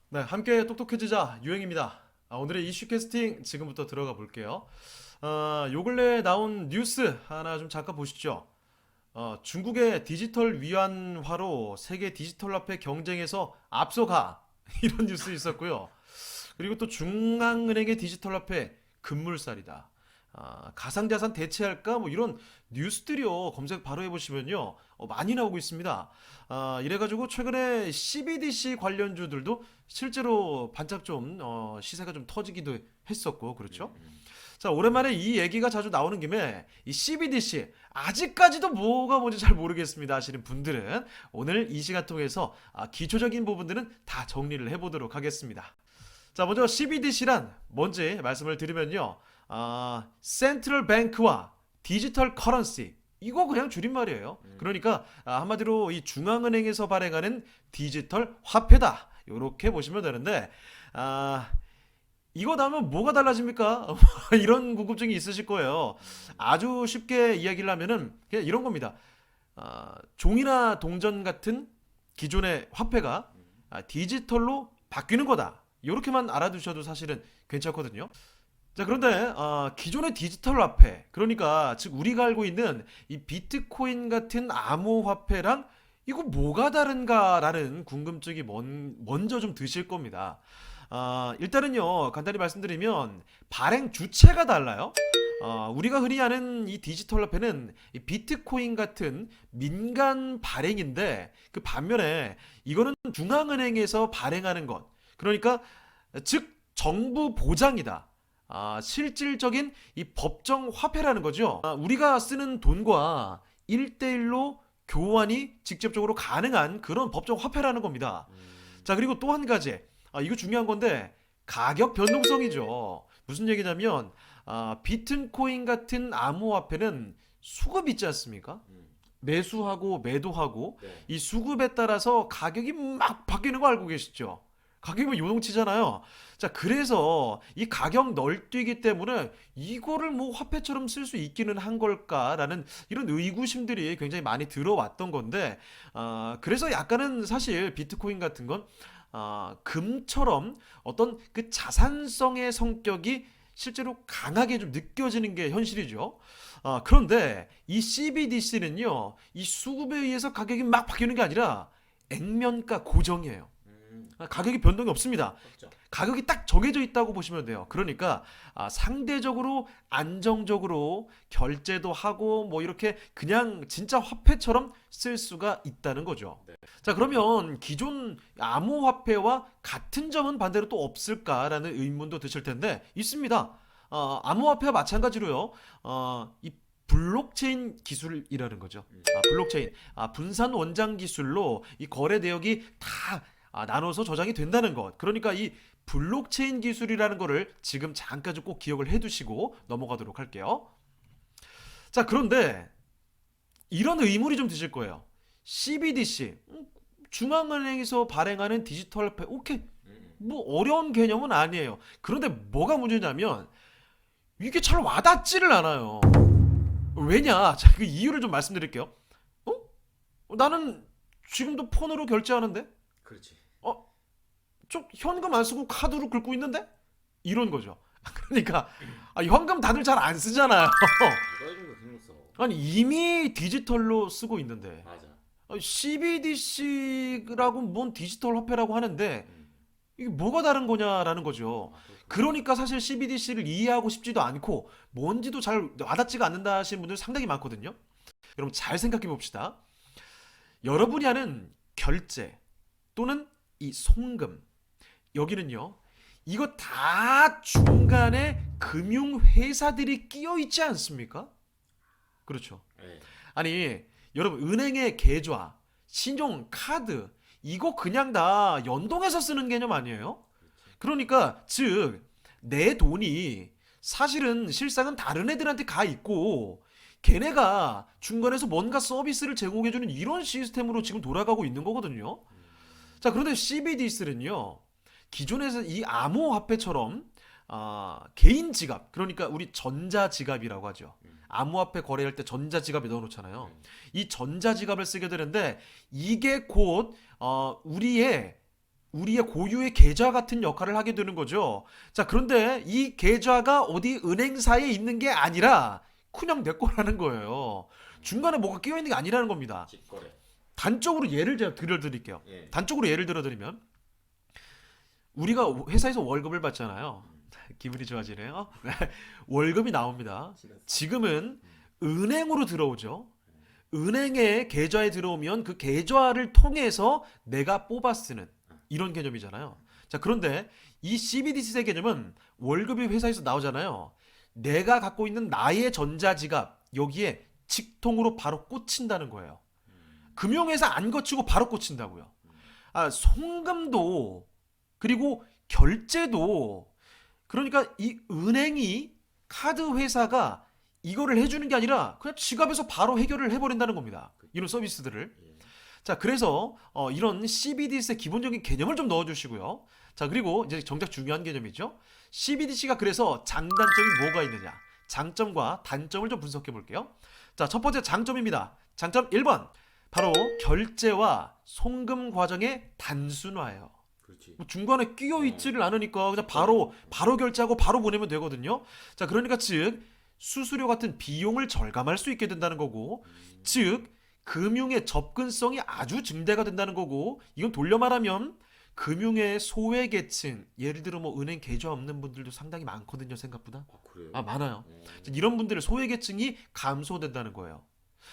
네, 함께 똑똑해지자 유행입니다. 오늘의 이슈 캐스팅 지금부터 들어가 볼게요. 요 근래 나온 뉴스 하나 좀 잠깐 보시죠. 중국의 디지털 위안화로 세계 디지털 화폐 경쟁에서 앞서가 이런 뉴스 있었고요. 그리고 또 중앙은행의 디지털 화폐 급물살이다. 가상자산 대체할까? 뭐 이런 뉴스들이요. 검색 바로 해보시면요. 많이 나오고 있습니다. 이래가지고 최근에 CBDC 관련주들도 실제로 반짝 좀 시세가 좀 터지기도 했었고 그렇죠. 자, 오랜만에 이 얘기가 자주 나오는 김에 이 CBDC 아직까지도 뭐가 뭔지 잘 모르겠습니다 하시는 분들은 오늘 이 시간 통해서 기초적인 부분들은 다 정리를 해보도록 하겠습니다. 자, 먼저 CBDC란 뭔지 말씀을 드리면요. 센트럴 뱅크와 디지털 커런시, 이거 그냥 줄임말이에요. 그러니까 한마디로 이 중앙은행에서 발행하는 디지털 화폐다, 이렇게 보시면 되는데 이거 나오면 뭐가 달라집니까? 이런 궁금증이 있으실 거예요. 아주 쉽게 이야기를 하면은 그냥 이런 겁니다. 종이나 동전 같은 기존의 화폐가 디지털로 바뀌는 거다, 이렇게만 알아두셔도 사실은 괜찮거든요. 자, 그런데 기존의 디지털 화폐, 그러니까 즉 우리가 알고 있는 이 비트코인 같은 암호화폐랑 이거 뭐가 다른가라는 궁금증이 먼저 좀 드실 겁니다. 일단은요, 간단히 말씀드리면 발행 주체가 달라요. 우리가 흔히 아는 이 디지털 화폐는 이 비트코인 같은 민간 발행인데, 그 반면에 이거는 중앙은행에서 발행하는 것, 그러니까 즉 정부 보장이다. 실질적인 이 법정 화폐라는 거죠. 우리가 쓰는 돈과 1대1로 교환이 직접적으로 가능한 그런 법정 화폐라는 겁니다. 자, 그리고 또 한 가지, 이거 중요한 건데 가격 변동성이죠. 무슨 얘기냐면 비트코인 같은 암호화폐는 수급이 있지 않습니까? 매수하고 매도하고 네. 이 수급에 따라서 가격이 막 바뀌는 거 알고 계시죠? 가격이 뭐 요동치잖아요. 자, 그래서 이 가격 널뛰기 때문에 이거를 뭐 화폐처럼 쓸 수 있기는 한 걸까라는 이런 의구심들이 굉장히 많이 들어왔던 건데, 그래서 약간은 사실 비트코인 같은 건 금처럼 어떤 그 자산성의 성격이 실제로 강하게 좀 느껴지는 게 현실이죠. 그런데 이 CBDC는요, 이 수급에 의해서 가격이 막 바뀌는 게 아니라 액면가 고정이에요. 가격이 변동이 없습니다. 없죠. 가격이 딱 정해져 있다고 보시면 돼요. 그러니까 상대적으로 안정적으로 결제도 하고 뭐 이렇게 그냥 진짜 화폐처럼 쓸 수가 있다는 거죠. 네. 자, 그러면 기존 암호화폐와 같은 점은 반대로 또 없을까라는 의문도 드실 텐데 있습니다. 암호화폐와 마찬가지로요. 이 블록체인 기술이라는 거죠. 블록체인, 분산 원장 기술로 이 거래 내역이 다 나눠서 저장이 된다는 것. 그러니까 이 블록체인 기술이라는 거를 지금 잠깐 좀 꼭 기억을 해두시고 넘어가도록 할게요. 자, 그런데 이런 의문이 좀 드실 거예요. CBDC, 중앙은행에서 발행하는 디지털 화폐, 오케이, 뭐 어려운 개념은 아니에요. 그런데 뭐가 문제냐면 이게 잘 와닿지를 않아요. 왜냐? 자, 그 이유를 좀 말씀드릴게요. 나는 지금도 폰으로 결제하는데? 그렇지. 좀 현금 안 쓰고 카드로 긁고 있는데? 이런 거죠. 그러니까 현금 다들 잘 안 쓰잖아요. 누가 이런 거 신경 써? 아니 이미 디지털로 쓰고 있는데 맞아. CBDC라고 뭔 디지털 화폐라고 하는데 음. 이게 뭐가 다른 거냐라는 거죠. 그렇구나. 그러니까 사실 CBDC를 이해하고 싶지도 않고 뭔지도 잘 와닿지가 않는다 하시는 분들 상당히 많거든요. 여러분 잘 생각해 봅시다. 여러분이 하는 결제 또는 이 송금, 여기는요, 이거 다 중간에 금융회사들이 끼어 있지 않습니까? 그렇죠. 네. 아니, 여러분, 은행의 계좌, 신용카드, 이거 그냥 다 연동해서 쓰는 개념 아니에요? 그러니까, 즉, 내 돈이 사실은 실상은 다른 애들한테 가 있고, 걔네가 중간에서 뭔가 서비스를 제공해주는 이런 시스템으로 지금 돌아가고 있는 거거든요. 자, 그런데 CBDC는요, 기존에서 이 암호화폐처럼 개인 지갑, 그러니까 우리 전자 지갑이라고 하죠. 암호화폐 거래할 때 전자 지갑에 넣어놓잖아요. 이 전자 지갑을 쓰게 되는데 이게 곧 우리의 고유의 계좌 같은 역할을 하게 되는 거죠. 자, 그런데 이 계좌가 어디 은행사에 있는 게 아니라 그냥 내 거라는 거예요. 중간에 뭐가 끼어 있는 게 아니라는 겁니다. 직거래. 단적으로 예를 제가 들어드릴게요. 예. 단적으로 예를 들어드리면 우리가 회사에서 월급을 받잖아요. 기분이 좋아지네요. 월급이 나옵니다. 지금은 은행으로 들어오죠. 은행의 계좌에 들어오면 그 계좌를 통해서 내가 뽑아 쓰는 이런 개념이잖아요. 자, 그런데 이 CBDC의 개념은 월급이 회사에서 나오잖아요. 내가 갖고 있는 나의 전자지갑 여기에 직통으로 바로 꽂힌다는 거예요. 금융회사 안 거치고 바로 꽂힌다고요. 송금도 그리고 결제도 그러니까 이 은행이 카드 회사가 이거를 해주는 게 아니라 그냥 지갑에서 바로 해결을 해버린다는 겁니다. 이런 서비스들을. 예. 자, 그래서 이런 CBDC의 기본적인 개념을 좀 넣어주시고요. 자, 그리고 이제 정작 중요한 개념이죠. CBDC가 그래서 장단점이 뭐가 있느냐? 장점과 단점을 좀 분석해 볼게요. 자, 첫 번째 장점입니다. 장점 1번. 바로 결제와 송금 과정의 단순화예요. 그렇지. 뭐 중간에 끼어 있지를 않으니까 그냥 바로 결제하고 바로 보내면 되거든요. 자, 그러니까 즉 수수료 같은 비용을 절감할 수 있게 된다는 거고, 즉 금융의 접근성이 아주 증대가 된다는 거고, 이건 돌려 말하면 금융의 소외계층, 예를 들어 뭐 은행 계좌 없는 분들도 상당히 많거든요, 생각보다. 그래요? 많아요. 어. 자, 이런 분들의 소외계층이 감소된다는 거예요.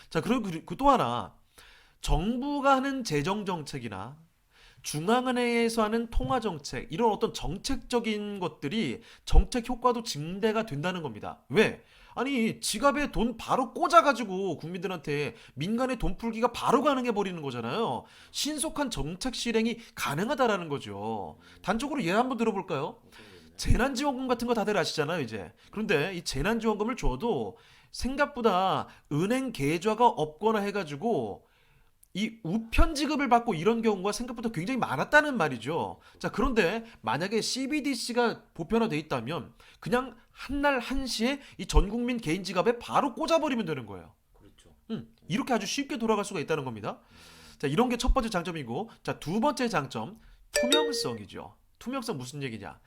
자, 그리고 또 하나, 정부가 하는 재정 정책이나 중앙은행에서 하는 통화 정책, 이런 어떤 정책적인 것들이 정책 효과도 증대가 된다는 겁니다. 왜? 아니, 지갑에 돈 바로 꽂아가지고 국민들한테 민간의 돈 풀기가 바로 가능해 버리는 거잖아요. 신속한 정책 실행이 가능하다라는 거죠. 단적으로 예를 한번 들어볼까요? 재난지원금 같은 거 다들 아시잖아요, 이제. 그런데 이 재난지원금을 줘도 생각보다 은행 계좌가 없거나 해가지고 이 우편 지급을 받고 이런 경우가 생각보다 굉장히 많았다는 말이죠. 자, 그런데 만약에 CBDC가 보편화돼 있다면 그냥 한날 한시에 이 전 국민 개인 지갑에 바로 꽂아버리면 되는 거예요. 그렇죠. 이렇게 아주 쉽게 돌아갈 수가 있다는 겁니다. 자, 이런 게 첫 번째 장점이고, 자, 두 번째 장점, 투명성이죠. 투명성 무슨 얘기냐?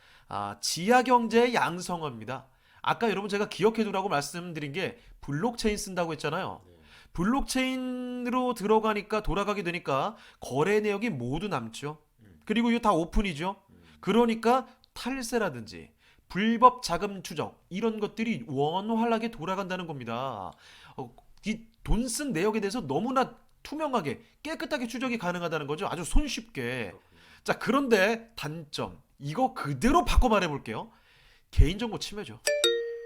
지하 경제의 양성화입니다. 아까 여러분 제가 기억해 두라고 말씀드린 게 블록체인 쓴다고 했잖아요. 네. 블록체인으로 들어가니까 돌아가게 되니까 거래 내역이 모두 남죠. 그리고 이거 다 오픈이죠. 그러니까 탈세라든지 불법 자금 추적 이런 것들이 원활하게 돌아간다는 겁니다. 이 돈 쓴 내역에 대해서 너무나 투명하게 깨끗하게 추적이 가능하다는 거죠. 아주 손쉽게. 자, 그런데 단점 이거 그대로 바꿔 말해 볼게요. 개인정보 침해죠.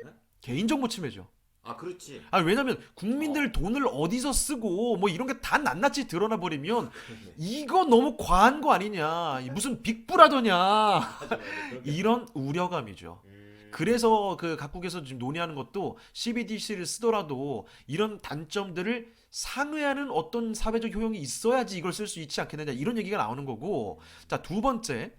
네? 개인정보 침해죠. 그렇지. 왜냐면 국민들 돈을 어디서 쓰고 뭐 이런 게 다 낱낱이 드러나 버리면 이거 너무 과한 거 아니냐, 무슨 빅브라더냐, 맞아. 이런 우려감이죠. 그래서 그 각국에서 지금 논의하는 것도 CBDC를 쓰더라도 이런 단점들을 상회하는 어떤 사회적 효용이 있어야지 이걸 쓸 수 있지 않겠느냐, 이런 얘기가 나오는 거고. 자, 두 번째,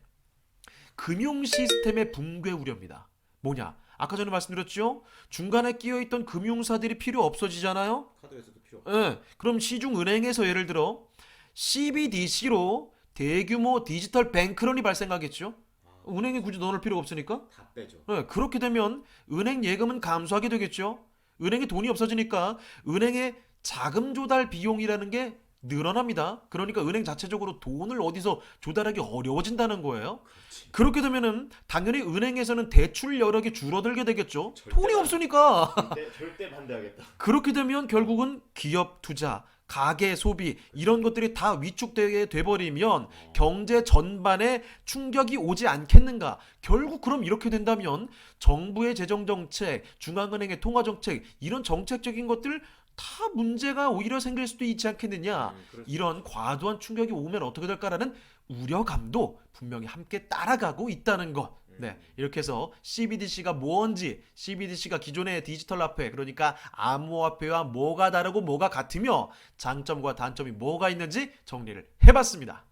금융 시스템의 붕괴 우려입니다. 뭐냐? 아까 전에 말씀드렸죠? 중간에 끼어있던 금융사들이 필요 없어지잖아요? 카드에서도 필요. 예. 그럼 시중은행에서 예를 들어 CBDC로 대규모 디지털 뱅크런이 발생하겠죠? 은행이 굳이 넣어놓을 필요가 없으니까? 다 빼죠. 예. 그렇게 되면 은행 예금은 감소하게 되겠죠? 은행에 돈이 없어지니까 은행의 자금 조달 비용이라는 게 늘어납니다. 그러니까 은행 자체적으로 돈을 어디서 조달하기 어려워진다는 거예요. 그렇지. 그렇게 되면은 당연히 은행에서는 대출 여력이 줄어들게 되겠죠. 절대 돈이 안- 없으니까. 절대 반대하겠다. 그렇게 되면 결국은 기업 투자, 가계 소비 이런 것들이 다 위축되게 돼버리면 경제 전반에 충격이 오지 않겠는가. 결국 그럼 이렇게 된다면 정부의 재정 정책, 중앙은행의 통화 정책 이런 정책적인 것들 다 문제가 오히려 생길 수도 있지 않겠느냐. 그렇죠. 이런 과도한 충격이 오면 어떻게 될까라는 우려감도 분명히 함께 따라가고 있다는 것. 네, 이렇게 해서 CBDC가 뭔지, CBDC가 기존의 디지털 화폐, 그러니까 암호화폐와 뭐가 다르고 뭐가 같으며 장점과 단점이 뭐가 있는지 정리를 해봤습니다.